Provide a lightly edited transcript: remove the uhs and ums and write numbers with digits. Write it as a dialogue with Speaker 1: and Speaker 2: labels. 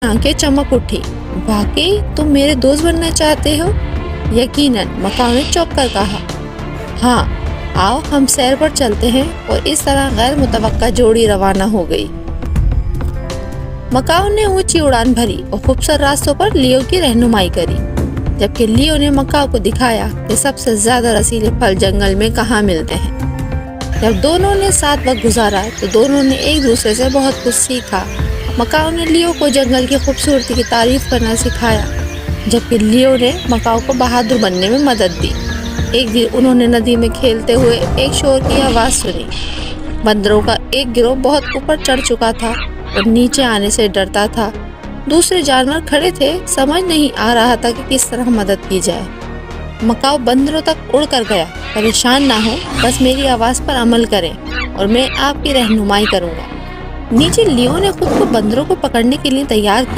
Speaker 1: आंखें चमक उठी। वाकई तुम मेरे दोस्त बनना चाहते हो? यकीनन, मकाओ ने चौंक कर कहा। हाँ, आओ हम सैर पर चलते हैं। और इस तरह गैर मुतवक्का जोड़ी रवाना हो गई। मकाओ ने ऊंची उड़ान भरी और खूबसूरत रास्तों पर लियो की रहनुमाई करी, जबकि लियो ने मकाओ को दिखाया कि सबसे ज्यादा रसीले फल जंगल में कहाँ मिलते हैं। जब दोनों ने साथ वक्त गुजारा तो दोनों ने एक दूसरे से बहुत कुछ सीखा। मकाओ ने लियो को जंगल की खूबसूरती की तारीफ करना सिखाया, जबकि लियो ने मकाओ को बहादुर बनने में मदद दी। एक दिन उन्होंने नदी में खेलते हुए एक शोर की आवाज़ सुनी। बंदरों का एक गिरोह बहुत ऊपर चढ़ चुका था और नीचे आने से डरता था। दूसरे जानवर खड़े थे, समझ नहीं आ रहा था कि किस तरह मदद की जाए। मकाओ बंदरों तक उड़ कर गया। परेशान ना हो, बस मेरी आवाज़ पर अमल करें और मैं आपकी रहनुमाई करूँगा। नीचे लियो ने खुद को बंदरों को पकड़ने के लिए तैयार किया।